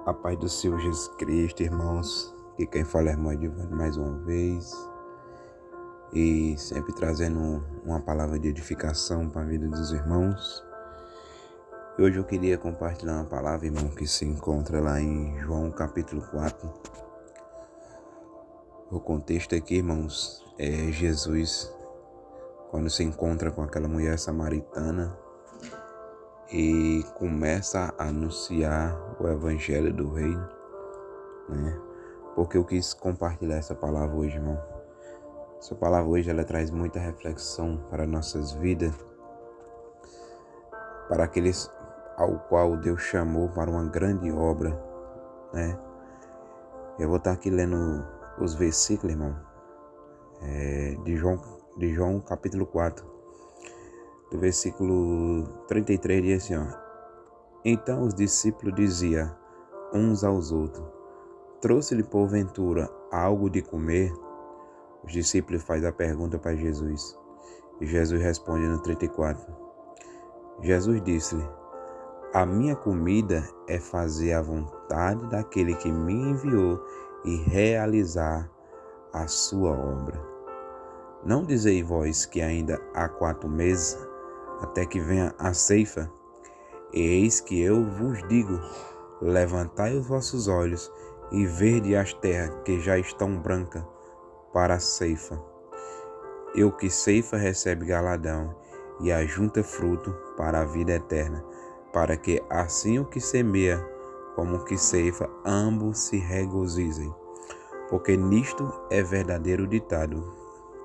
A paz do Senhor Jesus Cristo, irmãos. E quem fala é irmão Edivane mais uma vez. E sempre trazendo uma palavra de edificação para a vida dos irmãos. E hoje eu queria compartilhar uma palavra, irmão, que se encontra lá em João capítulo 4. O contexto aqui, irmãos, é Jesus quando se encontra com aquela mulher samaritana e começa a anunciar o evangelho do reino, né? Porque eu quis compartilhar essa palavra hoje, irmão. Essa palavra hoje ela traz muita reflexão para nossas vidas, para aqueles ao qual Deus chamou para uma grande obra, né? Eu vou estar aqui lendo os versículos, irmão, de João capítulo 4, do versículo 33, diz assim, ó. Então os discípulos diziam uns aos outros: trouxe-lhe porventura algo de comer? Os discípulos fazem a pergunta para Jesus. E Jesus responde no 34. Jesus disse-lhe: a minha comida é fazer a vontade daquele que me enviou e realizar a sua obra. Não dizeis vós que ainda há 4 meses até que venha a ceifa? Eis que eu vos digo: levantai os vossos olhos e vede as terras que já estão brancas para a ceifa. E o que ceifa recebe galardão, e ajunta fruto para a vida eterna, para que assim o que semeia como o que ceifa, ambos se regozijem. Porque nisto é verdadeiro ditado,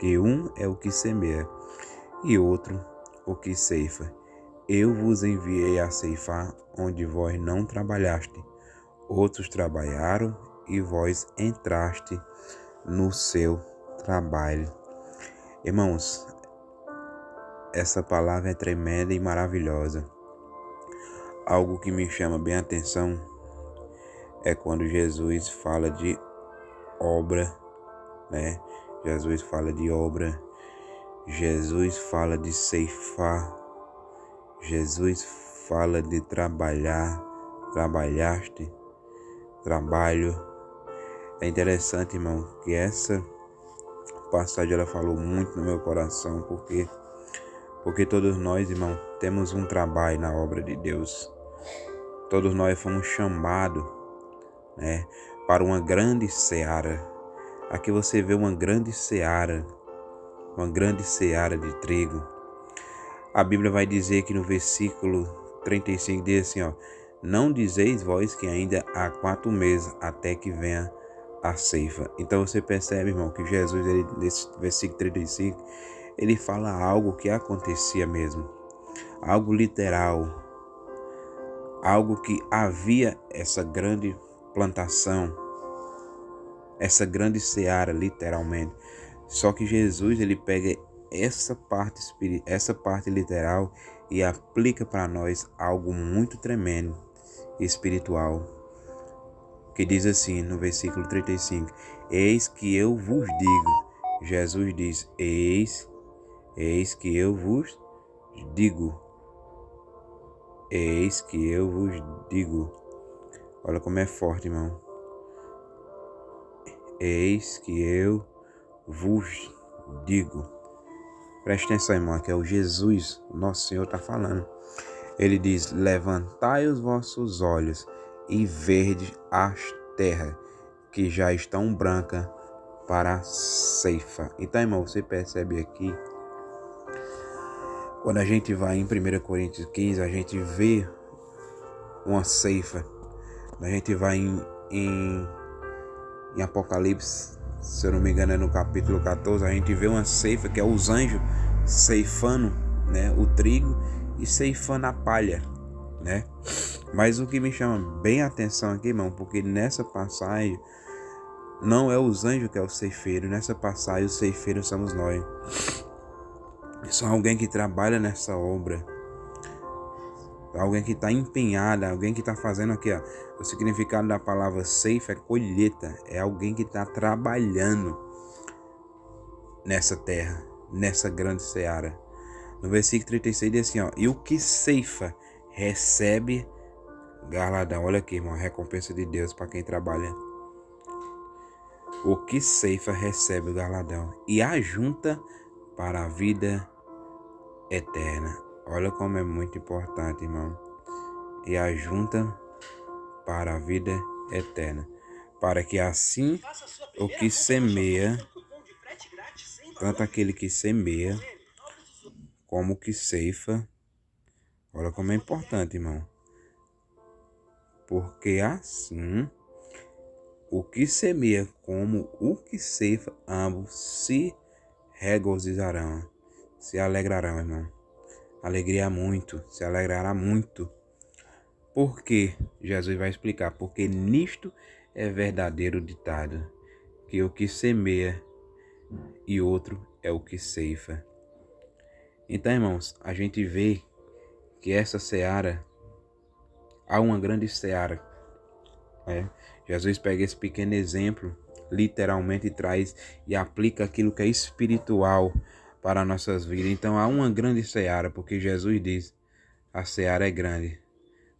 que um é o que semeia, e outro o que ceifa. Eu vos enviei a ceifar onde vós não trabalhaste. Outros trabalharam, e vós entraste no seu trabalho. Irmãos, essa palavra é tremenda e maravilhosa. Algo que me chama bem a atenção é quando Jesus fala de obra, né? Jesus fala de obra, Jesus fala de ceifar, Jesus fala de trabalhar, trabalhaste, trabalho. É interessante, irmão, que essa passagem ela falou muito no meu coração, porque todos nós, irmão, temos um trabalho na obra de Deus. Todos nós fomos chamados, né, para uma grande seara. Aqui você vê uma grande seara de trigo. A Bíblia vai dizer que no versículo 35 diz assim, ó: não dizeis vós que ainda há 4 meses até que venha a ceifa. Então você percebe, irmão, que Jesus, nesse versículo 35, ele fala algo que acontecia mesmo, algo literal, algo que havia essa grande plantação, essa grande seara, literalmente. Só que Jesus, ele pega essa parte literal e aplica para nós algo muito tremendo, espiritual, que diz assim no versículo 35, eis que eu vos digo. Jesus diz, eis que eu vos digo. Eis que eu vos digo. Olha como é forte, irmão. Eis que eu vos digo. Preste atenção, irmão, que é o Jesus, o nosso Senhor, está falando. Ele diz, levantai os vossos olhos e vede as terras que já estão brancas para a ceifa. Então, irmão, você percebe aqui, quando a gente vai em 1 Coríntios 15, a gente vê uma ceifa. A gente vai em Apocalipse, se eu não me engano é no capítulo 14, a gente vê uma ceifa que é os anjos ceifando, né, o trigo e ceifando a palha, né? Mas o que me chama bem a atenção aqui, irmão, porque nessa passagem não é os anjos que é o ceifeiro, nessa passagem os ceifeiros somos nós. São alguém que trabalha nessa obra, alguém que está empenhado, alguém que está fazendo aqui, ó. O significado da palavra ceifa é colheita, é alguém que está trabalhando nessa terra, nessa grande seara. No versículo 36 diz assim, ó, e o que ceifa recebe galardão. Olha aqui, irmão, a recompensa de Deus para quem trabalha. O que ceifa recebe o galardão e ajunta para a vida eterna. Olha como é muito importante, irmão. E ajunta para a vida eterna. Para que assim o que semeia, tanto aquele que semeia, como o que ceifa. Olha como é importante, irmão. Porque assim o que semeia como o que ceifa, ambos se regozijarão, se alegrarão, irmão. Alegria muito, se alegrará muito. Por quê? Jesus vai explicar. Porque nisto é verdadeiro ditado, que o que semeia e outro é o que ceifa. Então, irmãos, a gente vê que essa seara, há uma grande seara. Jesus pega esse pequeno exemplo, literalmente traz e aplica aquilo que é espiritual para nossas vidas. Então há uma grande seara, porque Jesus diz, a seara é grande,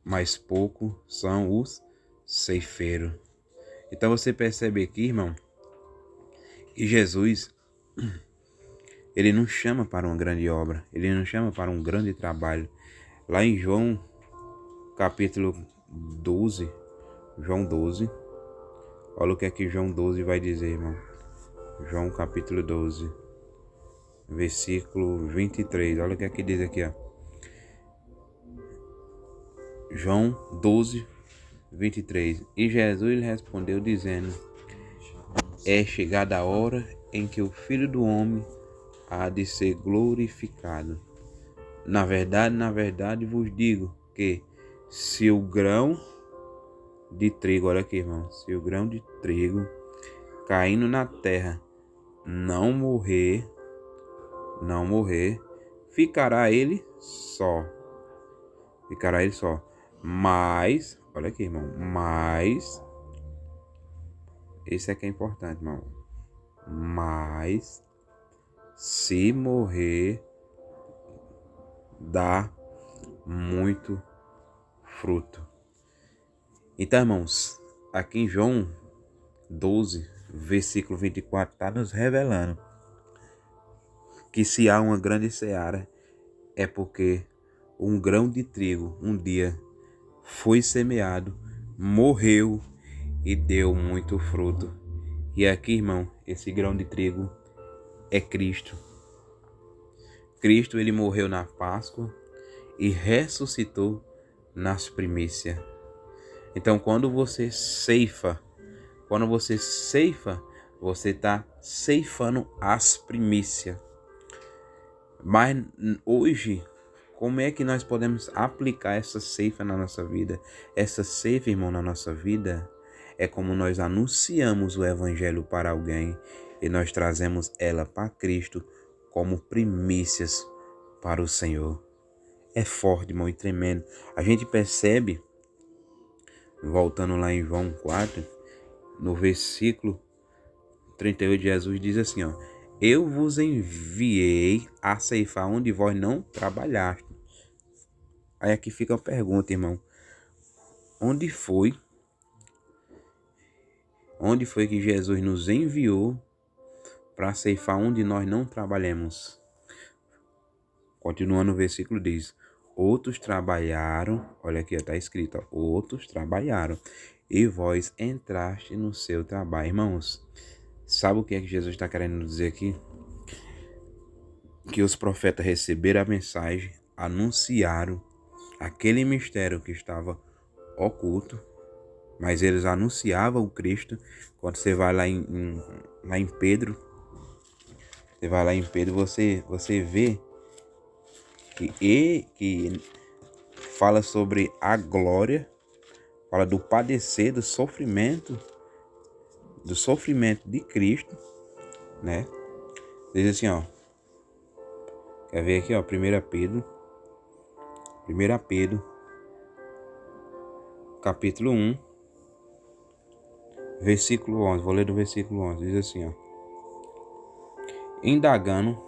mas pouco são os ceifeiros. Então você percebe aqui, irmão, que Jesus, ele não chama para uma grande obra, ele não chama para um grande trabalho. Lá em João, capítulo 12, João 12, olha o que é que João 12 vai dizer, irmão. João capítulo 12, versículo 23. Olha o que é que diz aqui, ó. João 12, 23. E Jesus lhe respondeu dizendo, é chegada a hora em que o Filho do Homem há de ser glorificado. Na verdade vos digo que se o grão de trigo, olha aqui, irmão, se o grão de trigo caindo na terra não morrer, ficará ele só. Mas, olha aqui, irmão, mas, esse aqui é importante, irmão. Mas, se morrer, dá muito fruto. Então, irmãos, aqui em João 12, versículo 24, está nos revelando que se há uma grande seara, é porque um grão de trigo um dia foi semeado, morreu e deu muito fruto. E aqui, irmão, esse grão de trigo é Cristo. Cristo, ele morreu na Páscoa e ressuscitou nas primícias. Então, quando você ceifa, você está ceifando as primícias. Mas hoje, como é que nós podemos aplicar essa ceifa na nossa vida? Essa ceifa, irmão, na nossa vida é como nós anunciamos o evangelho para alguém e nós trazemos ela para Cristo como primícias para o Senhor. É forte, irmão, e tremendo. A gente percebe, voltando lá em João 4, no versículo 38, Jesus diz assim, ó, eu vos enviei a ceifar onde vós não trabalhaste. Aí aqui fica a pergunta, irmão. Onde foi que Jesus nos enviou para ceifar onde nós não trabalhamos? Continuando o versículo diz, outros trabalharam, olha aqui está escrito, ó, outros trabalharam e vós entraste no seu trabalho. Irmãos, sabe o que é que Jesus está querendo dizer aqui? Que os profetas receberam a mensagem, anunciaram aquele mistério que estava oculto, mas eles anunciavam o Cristo. Quando você vai lá em Pedro, você vê que fala sobre a glória, fala do padecer, do sofrimento de Cristo, né? Diz assim, ó, quer ver aqui, ó, 1 Pedro, capítulo 1, versículo 11, vou ler do versículo 11, diz assim, ó, indagando,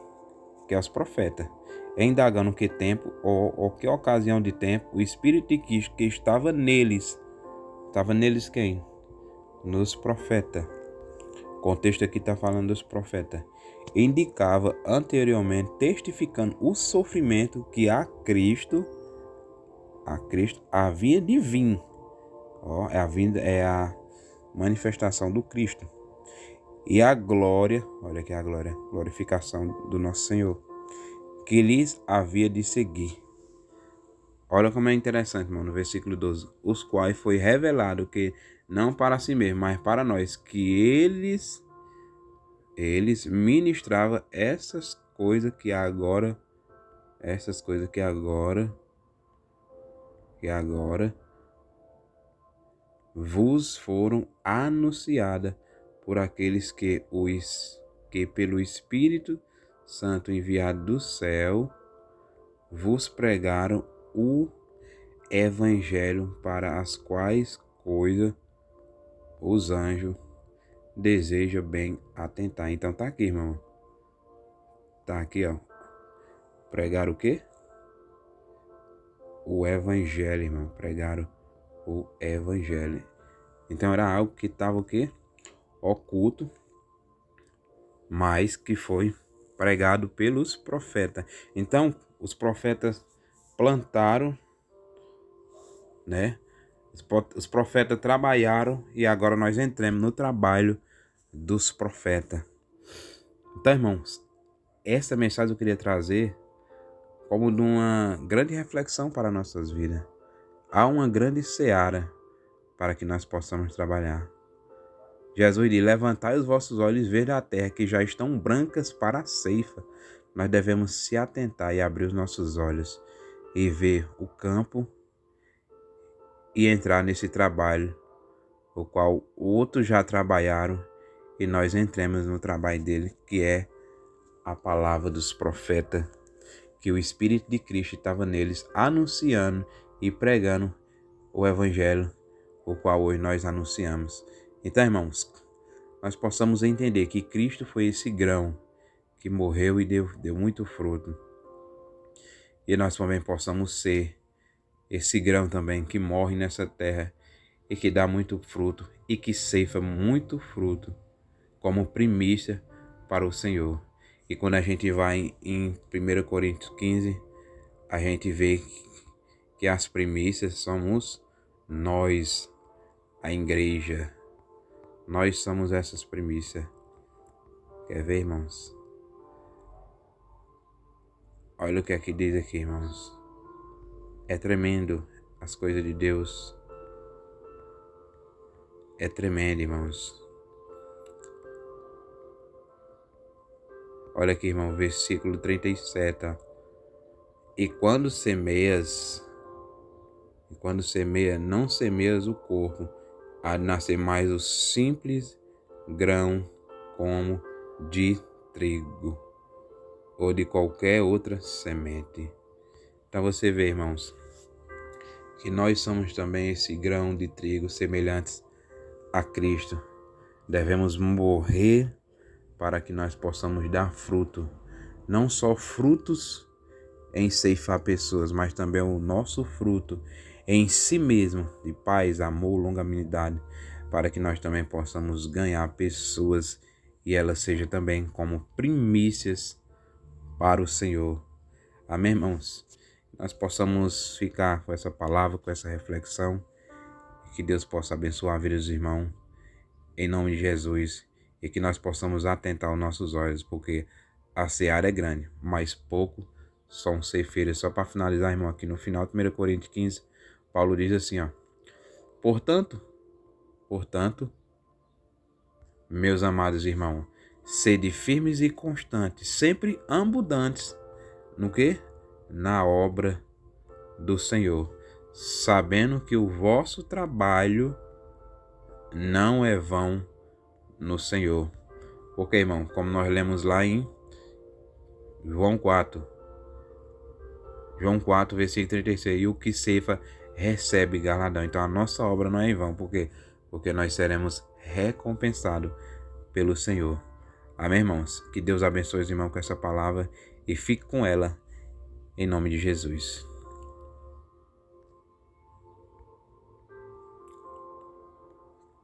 que é os profetas, indagando que tempo ou que ocasião de tempo o Espírito de Cristo que estava neles quem? Nos profetas. O contexto aqui está falando dos profetas. Indicava anteriormente, testificando o sofrimento que a Cristo havia de vir. É a manifestação do Cristo. E a glória, olha aqui a glória, glorificação do nosso Senhor, que lhes havia de seguir. Olha como é interessante, irmão, no versículo 12. Os quais foi revelado que não para si mesmo, mas para nós, que eles ministravam essas coisas que agora vos foram anunciadas por aqueles que pelo Espírito Santo enviado do céu vos pregaram o Evangelho, para as quais coisas os anjos desejam bem atentar. Então tá aqui, irmão. Tá aqui, ó. Pregaram o quê? O Evangelho, irmão. Pregaram o Evangelho. Então era algo que estava o quê? Oculto, mas que foi pregado pelos profetas. Então, os profetas plantaram, né? Os profetas trabalharam e agora nós entramos no trabalho dos profetas. Então, irmãos, essa mensagem eu queria trazer como de uma grande reflexão para nossas vidas. Há uma grande seara para que nós possamos trabalhar. Jesus diz: levantai os vossos olhos e vejam a terra, que já estão brancas para a ceifa. Nós devemos se atentar e abrir os nossos olhos e ver o campo e entrar nesse trabalho, o qual outros já trabalharam, e nós entremos no trabalho dele, que é a palavra dos profetas, que o Espírito de Cristo estava neles, anunciando e pregando o Evangelho, o qual hoje nós anunciamos. Então, irmãos, nós possamos entender que Cristo foi esse grão que morreu e deu muito fruto. E nós também possamos ser esse grão também que morre nessa terra e que dá muito fruto e que ceifa muito fruto como primícia para o Senhor. E quando a gente vai em 1 Coríntios 15, a gente vê que as primícias somos nós, a igreja. Nós somos essas primícias. Quer ver, irmãos? Olha o que é que diz aqui, irmãos. É tremendo as coisas de Deus. É tremendo, irmãos. Olha aqui, irmão, versículo 37. E quando semeias, não semeias o corpo, há de nascer mais o simples grão como de trigo ou de qualquer outra semente. Então você vê, irmãos, que nós somos também esse grão de trigo semelhantes a Cristo. Devemos morrer para que nós possamos dar fruto, não só frutos em ceifar pessoas, mas também o nosso fruto em si mesmo, de paz, amor, longanimidade, para que nós também possamos ganhar pessoas e elas sejam também como primícias para o Senhor. Amém, irmãos? Nós possamos ficar com essa palavra, com essa reflexão, que Deus possa abençoar a vida dos irmãos, em nome de Jesus, e que nós possamos atentar os nossos olhos, porque a seara é grande, mas pouco são ceifeiros. Só para finalizar, irmão, aqui no final de 1 Coríntios 15, Paulo diz assim, ó: Portanto, meus amados irmãos, sede firmes e constantes, sempre abundantes, no quê? Na obra do Senhor, sabendo que o vosso trabalho não é vão no Senhor. Porque, irmão, como nós lemos lá em João 4, versículo 36, e o que ceifa recebe galardão. Então a nossa obra não é em vão, porque nós seremos recompensados pelo Senhor. Amém, irmãos? Que Deus abençoe os irmãos com essa palavra e fique com ela em nome de Jesus.